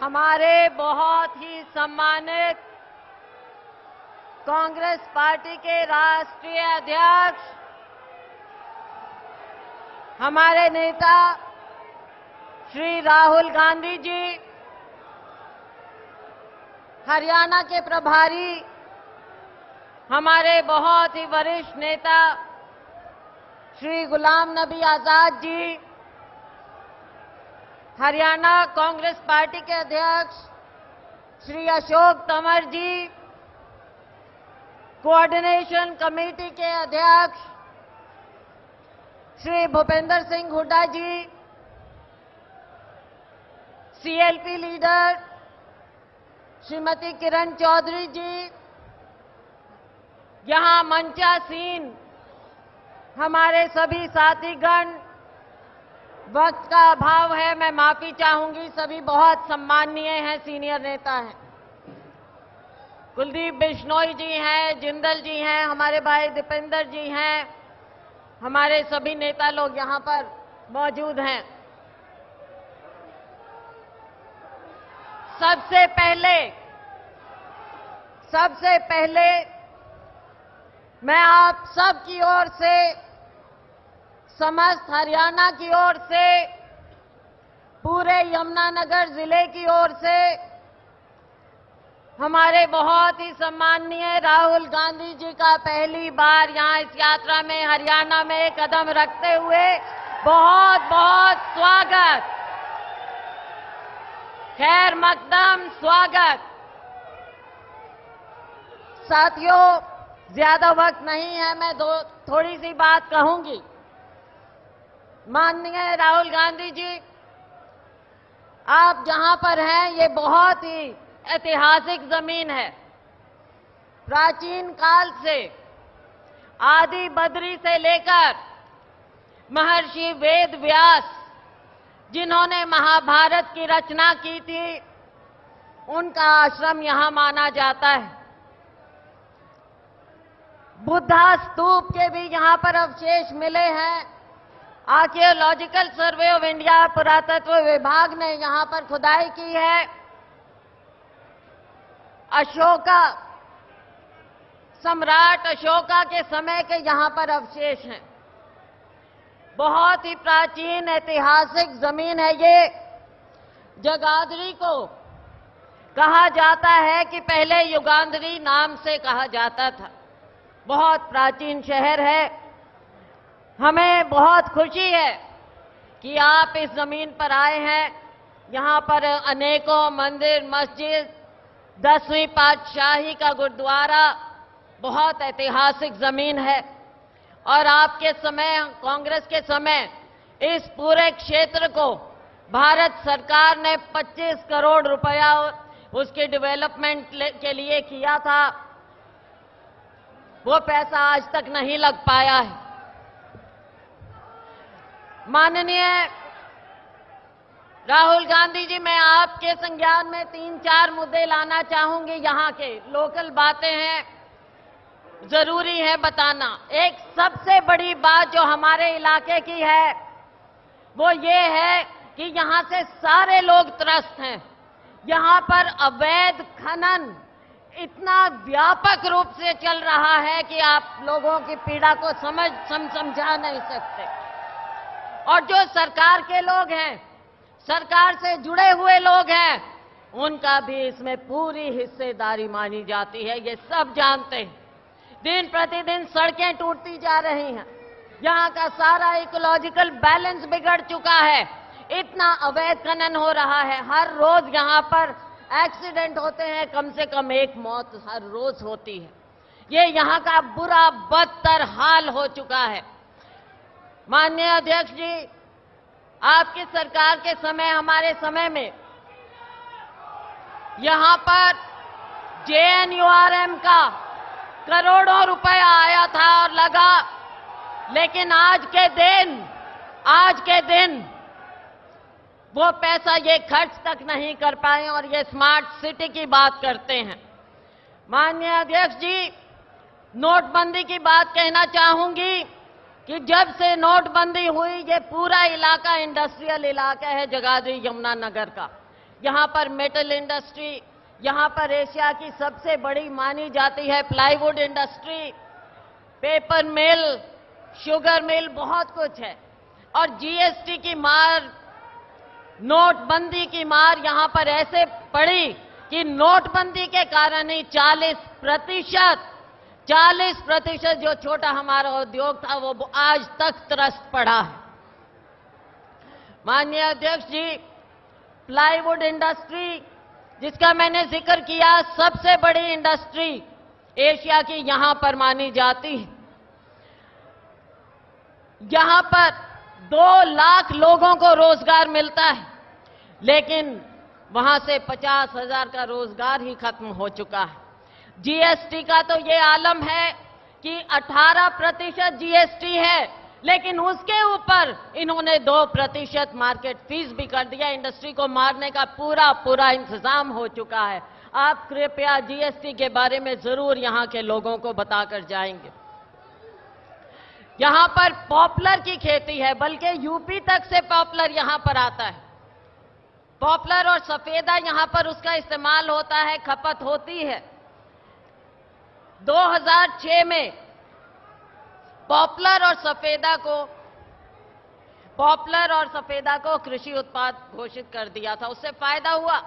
हमारे बहुत ही सम्मानित कांग्रेस पार्टी के राष्ट्रीय अध्यक्ष, हमारे नेता श्री राहुल गांधी जी, हरियाणा के प्रभारी हमारे बहुत ही वरिष्ठ नेता श्री गुलाम नबी आजाद जी, हरियाणा कांग्रेस पार्टी के अध्यक्ष श्री अशोक तंवर जी, कोऑर्डिनेशन कमेटी के अध्यक्ष श्री भूपेंद्र सिंह हुड्डा जी, सीएलपी लीडर श्रीमती किरण चौधरी जी, यहां मंचासीन हमारे सभी साथीगण, वक्त का अभाव है, मैं माफी चाहूंगी, सभी बहुत सम्माननीय हैं, सीनियर नेता हैं। कुलदीप बिश्नोई जी हैं, जिंदल जी हैं, हमारे भाई दीपेंद्र जी हैं, हमारे सभी नेता लोग यहां पर मौजूद हैं। सबसे पहले मैं आप सब की ओर से, समस्त हरियाणा की ओर से, पूरे यमुनानगर जिले की ओर से हमारे बहुत ही सम्माननीय राहुल गांधी जी का पहली बार यहां इस यात्रा में हरियाणा में कदम रखते हुए बहुत बहुत स्वागत, खैर मकदम स्वागत। साथियों, ज्यादा वक्त नहीं है, मैं थोड़ी सी बात कहूंगी। माननीय राहुल गांधी जी, आप जहां पर हैं ये बहुत ही ऐतिहासिक जमीन है। प्राचीन काल से आदि बद्री से लेकर महर्षि वेद व्यास, जिन्होंने महाभारत की रचना की थी, उनका आश्रम यहां माना जाता है। बुद्धा स्तूप के भी यहां पर अवशेष मिले हैं। आर्कियोलॉजिकल सर्वे ऑफ इंडिया, पुरातत्व विभाग ने यहां पर खुदाई की है। अशोका, सम्राट अशोका के समय के यहां पर अवशेष हैं। बहुत ही प्राचीन ऐतिहासिक जमीन है ये। जगाधरी को कहा जाता है कि पहले युगांधरी नाम से कहा जाता था। बहुत प्राचीन शहर है। हमें बहुत खुशी है कि आप इस जमीन पर आए हैं। यहां पर अनेकों मंदिर, मस्जिद, 10वीं पातशाही का गुरुद्वारा, बहुत ऐतिहासिक जमीन है। और आपके समय, कांग्रेस के समय, इस पूरे क्षेत्र को भारत सरकार ने 25 करोड़ रुपया उसके डेवलपमेंट के लिए किया था। वो पैसा आज तक नहीं लग पाया है। माननीय राहुल गांधी जी, मैं आपके संज्ञान में 3-4 मुद्दे लाना चाहूंगी। यहां के लोकल बातें हैं, जरूरी है बताना। एक सबसे बड़ी बात जो हमारे इलाके की है वो ये है कि यहां से सारे लोग त्रस्त हैं। यहां पर अवैध खनन इतना व्यापक रूप से चल रहा है कि आप लोगों की पीड़ा को समझा नहीं सकते। और जो सरकार के लोग हैं, सरकार से जुड़े हुए लोग हैं, उनका भी इसमें पूरी हिस्सेदारी मानी जाती है, ये सब जानते हैं। दिन प्रतिदिन सड़कें टूटती जा रही हैं। यहां का सारा इकोलॉजिकल बैलेंस बिगड़ चुका है। इतना अवैध खनन हो रहा है। हर रोज यहां पर एक्सीडेंट होते हैं, कम से कम एक मौत हर रोज होती है। ये यहां का बुरा बदतर हाल हो चुका है। माननीय अध्यक्ष जी, आपकी सरकार के समय, हमारे समय में यहां पर JNURM का करोड़ों रुपया आया था और लगा, लेकिन आज के दिन वो पैसा ये खर्च तक नहीं कर पाए और ये स्मार्ट सिटी की बात करते हैं। माननीय अध्यक्ष जी, नोटबंदी की बात कहना चाहूंगी कि जब से नोटबंदी हुई, ये पूरा इलाका इंडस्ट्रियल इलाका है जगाधरी यमुनानगर का। यहाँ पर मेटल इंडस्ट्री, यहाँ पर एशिया की सबसे बड़ी मानी जाती है प्लाईवुड इंडस्ट्री, पेपर मिल, शुगर मिल, बहुत कुछ है। और जीएसटी की मार, नोटबंदी की मार यहाँ पर ऐसे पड़ी कि नोटबंदी के कारण ही 40% जो छोटा हमारा उद्योग था वो आज तक त्रस्त पड़ा है। माननीय अध्यक्ष जी, प्लाईवुड इंडस्ट्री जिसका मैंने जिक्र किया, सबसे बड़ी इंडस्ट्री एशिया की यहां पर मानी जाती है। यहां पर 2 लाख लोगों को रोजगार मिलता है, लेकिन वहां से 50,000 का रोजगार ही खत्म हो चुका है। जीएसटी का तो ये आलम है कि 18% जीएसटी है, लेकिन उसके ऊपर इन्होंने 2% मार्केट फीस भी कर दिया। इंडस्ट्री को मारने का पूरा इंतजाम हो चुका है। आप कृपया जीएसटी के बारे में जरूर यहां के लोगों को बताकर जाएंगे। यहां पर पॉपुलर की खेती है, बल्कि यूपी तक से पॉपुलर यहां पर आता है। पॉपुलर और सफेदा यहां पर उसका इस्तेमाल होता है, खपत होती है। 2006 में पॉपुलर और सफेदा को कृषि उत्पाद घोषित कर दिया था, उससे फायदा हुआ।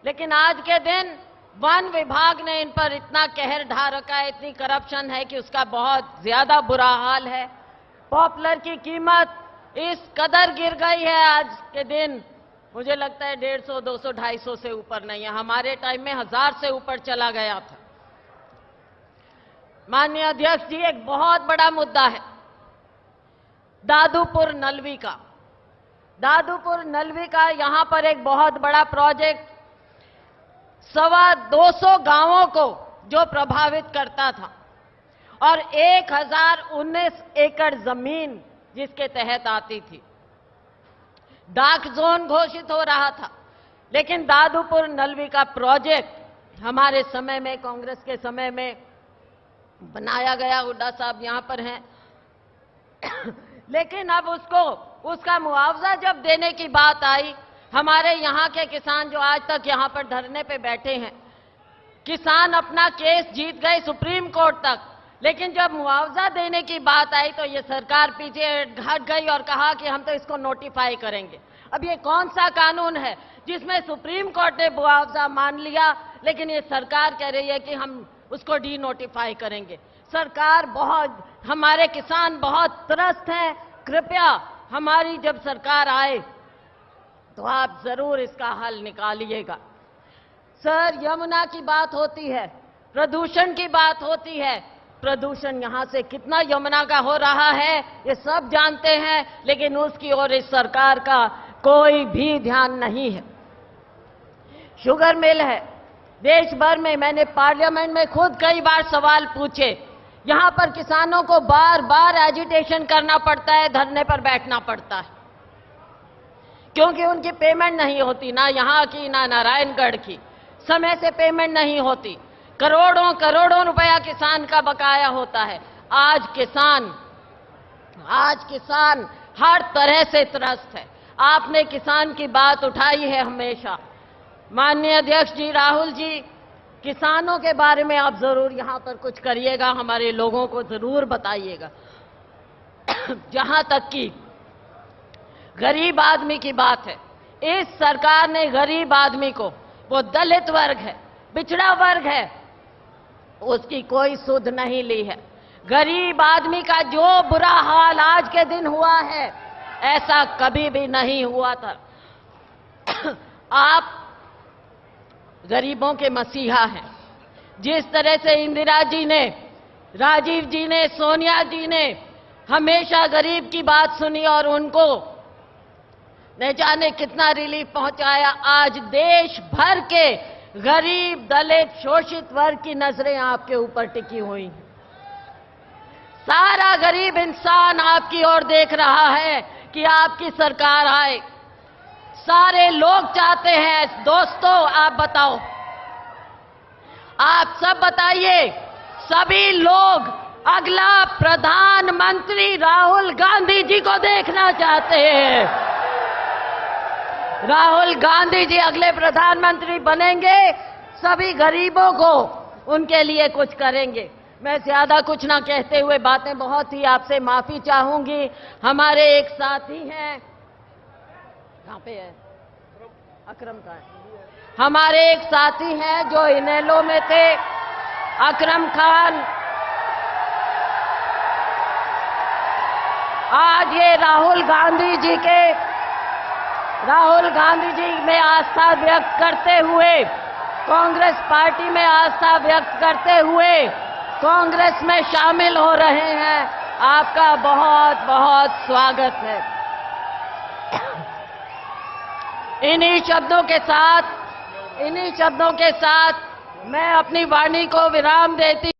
लेकिन आज के दिन वन विभाग ने इन पर इतना कहर ढा रखा है, इतनी करप्शन है कि उसका बहुत ज्यादा बुरा हाल है। पॉपुलर की कीमत इस कदर गिर गई है आज के दिन, मुझे लगता है 150, 200, 250 से ऊपर नहीं है। हमारे टाइम में 1000 से ऊपर चला गया था। माननीय अध्यक्ष जी, एक बहुत बड़ा मुद्दा है दादूपुर नलवी का। दादूपुर नलवी का यहां पर एक बहुत बड़ा प्रोजेक्ट 225 गांवों को जो प्रभावित करता था, और 1019 एकड़ जमीन जिसके तहत आती थी। डार्क जोन घोषित हो रहा था, लेकिन दादूपुर नलवी का प्रोजेक्ट हमारे समय में, कांग्रेस के समय में बनाया गया। हुड्डा साहब यहां पर हैं। लेकिन अब उसका मुआवजा जब देने की बात आई, हमारे यहां के किसान जो आज तक यहां पर धरने पे बैठे हैं, किसान अपना केस जीत गए सुप्रीम कोर्ट तक, लेकिन जब मुआवजा देने की बात आई तो ये सरकार पीछे हट गई और कहा कि हम तो इसको नोटिफाई करेंगे। अब ये कौन सा कानून है जिसमें सुप्रीम कोर्ट ने मुआवजा मान लिया, लेकिन ये सरकार कह रही है कि हम उसको डी नोटिफाई करेंगे। सरकार हमारे किसान बहुत त्रस्त हैं। कृपया हमारी जब सरकार आए तो आप जरूर इसका हल निकालिएगा। सर, यमुना की बात होती है, प्रदूषण की बात होती है। प्रदूषण यहां से कितना यमुना का हो रहा है ये सब जानते हैं, लेकिन उसकी ओर इस सरकार का कोई भी ध्यान नहीं है। शुगर मिल है, देश भर में मैंने पार्लियामेंट में खुद कई बार सवाल पूछे। यहां पर किसानों को बार बार एजिटेशन करना पड़ता है, धरने पर बैठना पड़ता है, क्योंकि उनकी पेमेंट नहीं होती, ना यहां की ना नारायणगढ़ की। समय से पेमेंट नहीं होती, करोड़ों रुपया किसान का बकाया होता है। आज किसान हर तरह से त्रस्त है। आपने किसान की बात उठाई है हमेशा। माननीय अध्यक्ष जी, राहुल जी, किसानों के बारे में आप जरूर यहां पर कुछ करिएगा, हमारे लोगों को जरूर बताइएगा। जहां तक कि गरीब आदमी की बात है, इस सरकार ने गरीब आदमी को, वो दलित वर्ग है, पिछड़ा वर्ग है, उसकी कोई सुध नहीं ली है। गरीब आदमी का जो बुरा हाल आज के दिन हुआ है, ऐसा कभी भी नहीं हुआ था। आप गरीबों के मसीहा हैं। जिस तरह से इंदिरा जी ने, राजीव जी ने, सोनिया जी ने हमेशा गरीब की बात सुनी और उनको न जाने कितना रिलीफ पहुंचाया, आज देश भर के गरीब, दलित, शोषित वर्ग की नजरें आपके ऊपर टिकी हुई हैं। सारा गरीब इंसान आपकी ओर देख रहा है कि आपकी सरकार आए। सारे लोग चाहते हैं। दोस्तों, आप बताओ, आप सब बताइए, सभी लोग अगला प्रधानमंत्री राहुल गांधी जी को देखना चाहते हैं। राहुल गांधी जी अगले प्रधानमंत्री बनेंगे, सभी गरीबों को उनके लिए कुछ करेंगे। मैं ज्यादा कुछ ना कहते हुए बातें बहुत ही आपसे माफी चाहूंगी। हमारे एक साथी हैं, कहां पे है? अकरम का है। हमारे एक साथी हैं जो इनेलो में थे, अकरम खान। आज ये राहुल गांधी जी में आस्था व्यक्त करते हुए, कांग्रेस पार्टी में आस्था व्यक्त करते हुए कांग्रेस में शामिल हो रहे हैं। आपका बहुत बहुत स्वागत है। इन्हीं शब्दों के साथ मैं अपनी वाणी को विराम देती